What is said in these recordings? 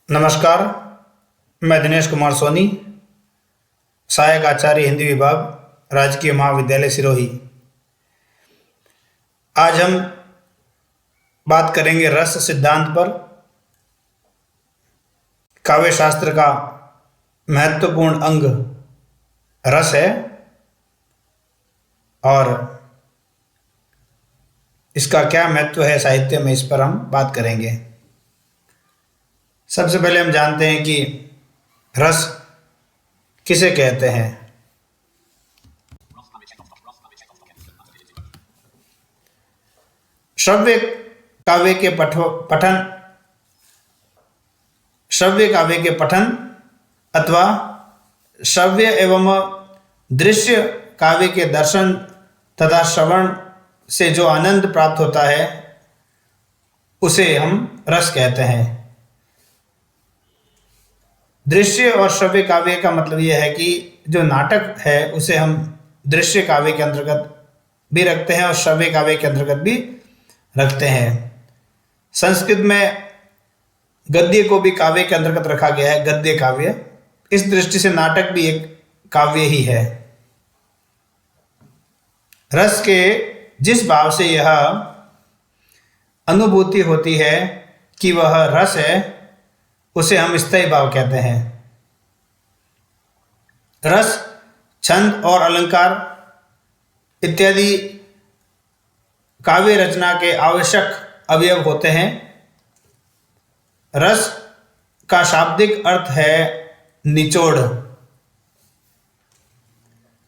नमस्कार, मैं दिनेश कुमार सोनी, सहायक आचार्य हिंदी विभाग, राजकीय महाविद्यालय सिरोही। आज हम बात करेंगे रस सिद्धांत पर। काव्य शास्त्र का महत्वपूर्ण अंग रस है और इसका क्या महत्व है साहित्य में, इस पर हम बात करेंगे। सबसे पहले हम जानते हैं कि रस किसे कहते हैं। श्रव्य काव्य के पठन अथवा श्रव्य एवं दृश्य काव्य के दर्शन तथा श्रवण से जो आनंद प्राप्त होता है उसे हम रस कहते हैं। दृश्य और श्रव्य काव्य का मतलब यह है कि जो नाटक है उसे हम दृश्य काव्य के अंतर्गत भी रखते हैं और श्रव्य काव्य के अंतर्गत भी रखते हैं। संस्कृत में गद्य को भी काव्य के अंतर्गत रखा गया है, गद्य काव्य। इस दृष्टि से नाटक भी एक काव्य ही है। रस के जिस भाव से यह अनुभूति होती है कि वह रस है, उसे हम स्थायी भाव कहते हैं। रस, छंद और अलंकार इत्यादि काव्य रचना के आवश्यक अवयव होते हैं। रस का शाब्दिक अर्थ है निचोड़।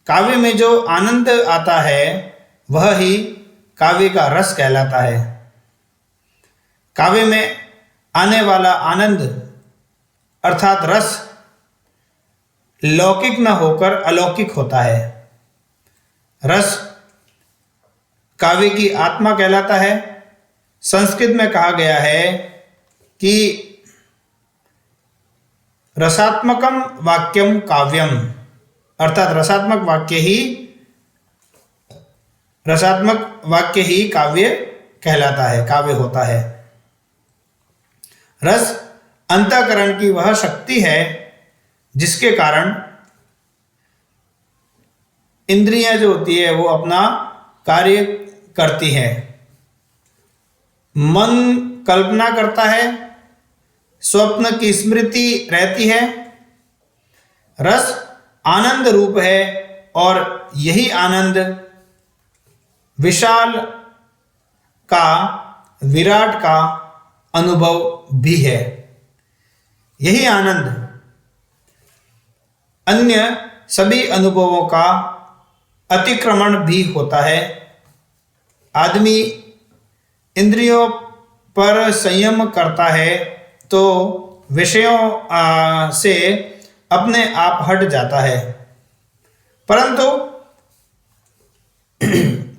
काव्य में जो आनंद आता है वह ही काव्य का रस कहलाता है। काव्य में आने वाला आनंद अर्थात रस लौकिक न होकर अलौकिक होता है। रस काव्य की आत्मा कहलाता है। संस्कृत में कहा गया है कि रसात्मकम वाक्यम काव्यम, अर्थात रसात्मक वाक्य ही काव्य कहलाता है, काव्य होता है। रस अंतःकरण की वह शक्ति है जिसके कारण इंद्रियां जो होती है वो अपना कार्य करती है। मन कल्पना करता है, स्वप्न की स्मृति रहती है। रस आनंद रूप है और यही आनंद विशाल का, विराट का अनुभव भी है। यही आनंद अन्य सभी अनुभवों का अतिक्रमण भी होता है। आदमी इंद्रियों पर संयम करता है तो विषयों से अपने आप हट जाता है, परंतु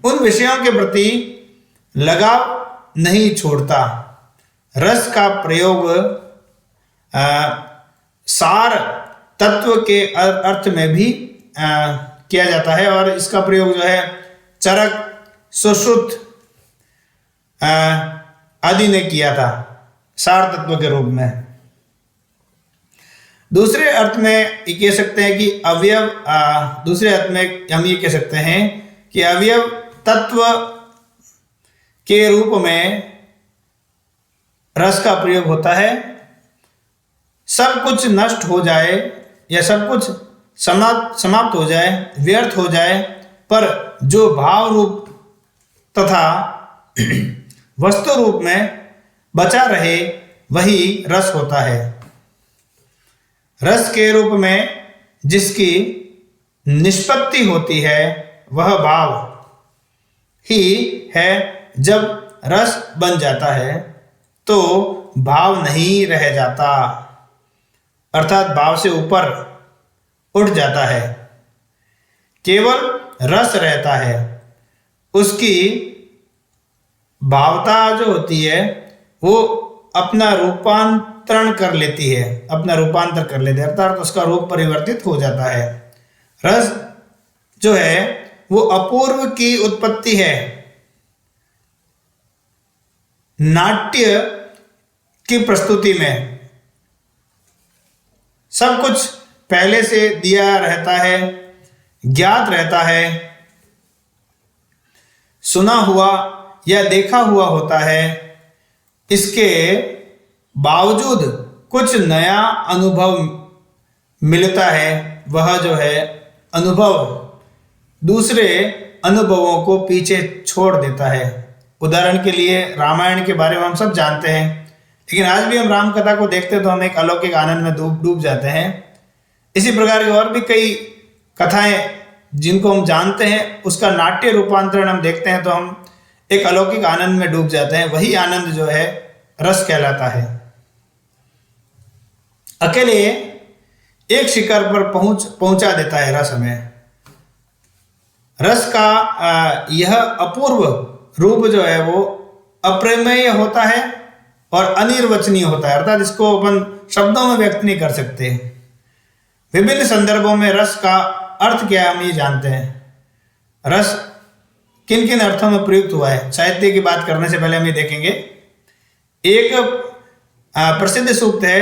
उन विषयों के प्रति लगाव नहीं छोड़ता। रस का प्रयोग सार तत्व के अर्थ में भी किया जाता है और इसका प्रयोग जो है चरक, सुश्रुत आदि ने किया था सार तत्व के रूप में। दूसरे अर्थ में ये कह सकते हैं कि अवयव, दूसरे अर्थ में हम ये कह सकते हैं कि अवयव तत्व के रूप में रस का प्रयोग होता है। सब कुछ नष्ट हो जाए या सब कुछ समाप्त हो जाए, व्यर्थ हो जाए, पर जो भाव रूप तथा वस्तु रूप में बचा रहे वही रस होता है। रस के रूप में जिसकी निष्पत्ति होती है वह भाव ही है। जब रस बन जाता है तो भाव नहीं रह जाता, अर्थात भाव से ऊपर उठ जाता है, केवल रस रहता है। उसकी भावता जो होती है वो अपना रूपांतरण कर लेती है, अर्थात उसका रूप परिवर्तित हो जाता है। रस जो है वो अपूर्व की उत्पत्ति है। नाट्य की प्रस्तुति में सब कुछ पहले से दिया रहता है, ज्ञात रहता है, सुना हुआ या देखा हुआ होता है। इसके बावजूद कुछ नया अनुभव मिलता है, वह जो है अनुभव दूसरे अनुभवों को पीछे छोड़ देता है। उदाहरण के लिए रामायण के बारे में हम सब जानते हैं, लेकिन आज भी हम राम कथा को देखते हैं तो हम एक अलौकिक आनंद में डूब जाते हैं। इसी प्रकार की और भी कई कथाएं जिनको हम जानते हैं, उसका नाट्य रूपांतरण हम देखते हैं तो हम एक अलौकिक आनंद में डूब जाते हैं। वही आनंद जो है रस कहलाता है। अकेले एक शिखर पर पहुंचा देता है रस हमें। रस का यह अपूर्व रूप जो है वो अप्रमेय होता है और अनिर्वचनीय होता है, अर्थात इसको अपन शब्दों में व्यक्त नहीं कर सकते। विभिन्न संदर्भों में रस का अर्थ क्या है हम ये जानते हैं। रस किन किन अर्थों में प्रयुक्त हुआ है, साहित्य की बात करने से पहले हम ये देखेंगे। एक प्रसिद्ध सूक्त है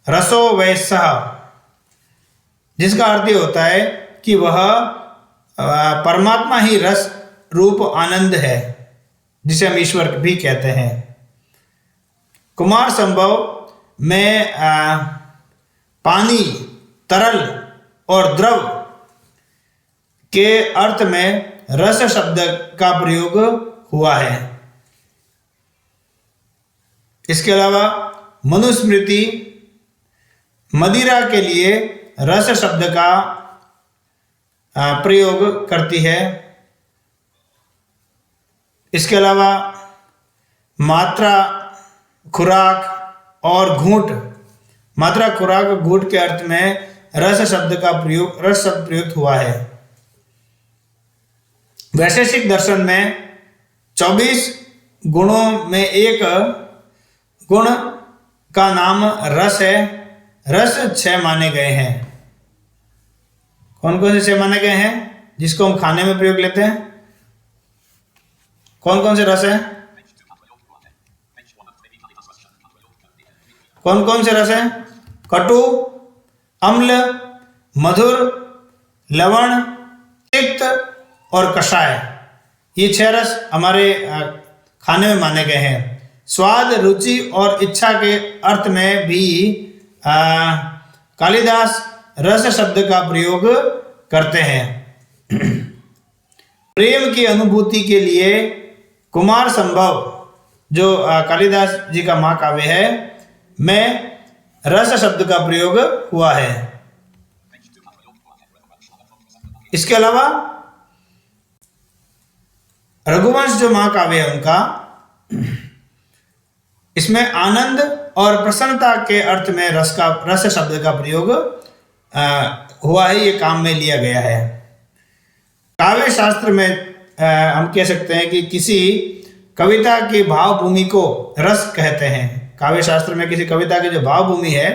रसो वैसः, जिसका अर्थ ये होता है कि वह परमात्मा ही रस रूप आनंद है, जिसे हम ईश्वर भी कहते हैं। कुमार संभव में पानी, तरल और द्रव के अर्थ में रस शब्द का प्रयोग हुआ है। इसके अलावा मनुस्मृति मदिरा के लिए रस शब्द का प्रयोग करती है। इसके अलावा मात्रा, खुराक और घूंट, मात्रा, खुराक और घूंट के अर्थ में रस शब्द प्रयुक्त हुआ है। वैशेषिक दर्शन में 24 गुणों में एक गुण का नाम रस है। रस 6 माने गए हैं। कौन कौन से 6 माने गए हैं जिसको हम खाने में प्रयोग लेते हैं? कौन कौन से रस है? कौन कौन से रस है? कटु, अम्ल, मधुर, लवण, तिक्त और कषाय। ये 6 रस हमारे खाने में माने गए हैं। स्वाद, रुचि और इच्छा के अर्थ में भी कालिदास रस शब्द का प्रयोग करते हैं। प्रेम की अनुभूति के लिए कुमार संभव, जो कालिदास जी का महाकाव्य है, में रस शब्द का प्रयोग हुआ है। इसके अलावा रघुवंश जो महाकाव्य है उनका, इसमें आनंद और प्रसन्नता के अर्थ में रस शब्द का प्रयोग हुआ है, ये काम में लिया गया है। काव्य शास्त्र में हम कह सकते हैं कि किसी कविता की भाव भूमि को रस कहते हैं। काव्य शास्त्र में किसी कविता की जो भाव भूमि है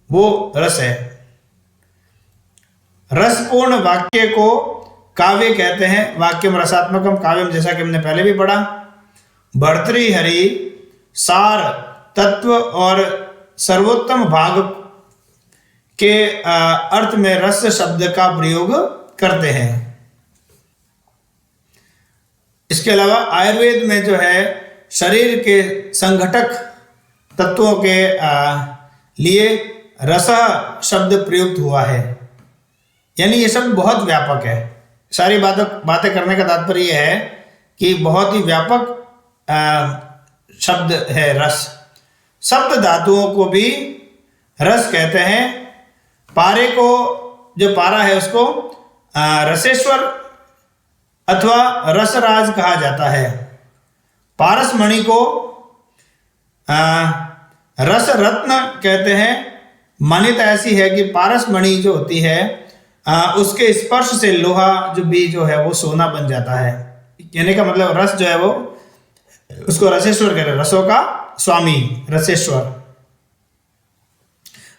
वो रस है। रसपूर्ण वाक्य को काव्य कहते हैं। वाक्यम रसात्मकम काव्यम, जैसा कि हमने पहले भी पढ़ा। भर्तृहरि सार, तत्व और सर्वोत्तम भाग के अर्थ में रस शब्द का प्रयोग करते हैं। इसके अलावा आयुर्वेद में जो है शरीर के संघटक तत्वों के लिए रस शब्द प्रयुक्त हुआ है। यानी ये शब्द बहुत व्यापक है। सारी बातें करने का तात्पर्य यह है कि बहुत ही व्यापक शब्द है रस। सप्त धातुओं को भी रस कहते हैं। पारे को, जो पारा है उसको रसेश्वर अथवा रसराज कहा जाता है। पारसमणि को रस रत्न कहते हैं। मान्यता ऐसी है कि पारसमणि जो होती है उसके स्पर्श से लोहा जो है वो सोना बन जाता है। कहने का मतलब रस जो है वो, उसको रसेश्वर कहते हैं, रसों का स्वामी रसेश्वर।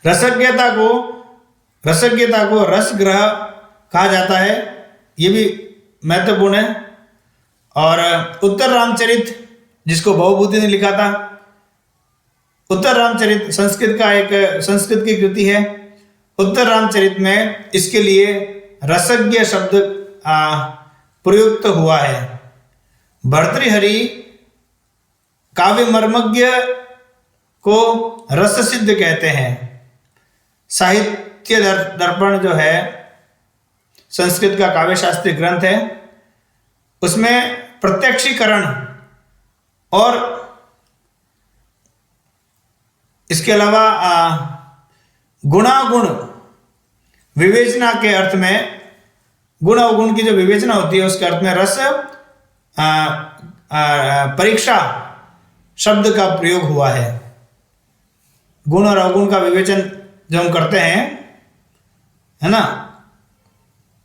रसज्ञता को रसग्रह कहा जाता है, ये भी महत्वपूर्ण है। और उत्तर रामचरित, जिसको भवभूति ने लिखा था, उत्तर रामचरित संस्कृत की कृति है। उत्तर रामचरित में इसके लिए रसज्ञ शब्द प्रयुक्त हुआ है। भर्तृहरि काव्य मर्मज्ञ को रस सिद्ध कहते हैं। साहित्य दर्पण जो है संस्कृत का काव्य शास्त्रीय ग्रंथ है, उसमें प्रत्यक्षीकरण और इसके अलावा गुणागुण विवेचना के अर्थ में, गुण अवगुण की जो विवेचना होती है उसके अर्थ में रस परीक्षा शब्द का प्रयोग हुआ है। गुण और अवगुण का विवेचन जो हम करते हैं, है ना,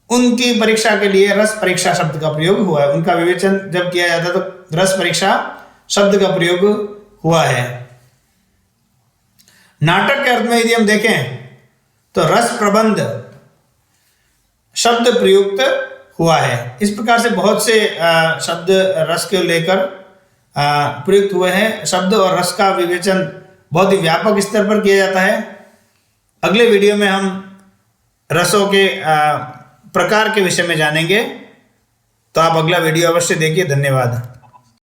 उनकी परीक्षा के लिए रस परीक्षा शब्द का प्रयोग हुआ है। उनका विवेचन जब किया जाता है तो रस परीक्षा शब्द का प्रयोग हुआ है। नाटक के अर्थ में यदि हम देखें तो रस प्रबंध शब्द प्रयुक्त हुआ है। इस प्रकार से बहुत से शब्द रस को लेकर प्रयुक्त हुए हैं। शब्द और रस का विवेचन बहुत ही व्यापक स्तर पर किया जाता है। अगले वीडियो में हम रसों के प्रकार के विषय में जानेंगे, तो आप अगला वीडियो अवश्य देखिए। धन्यवाद।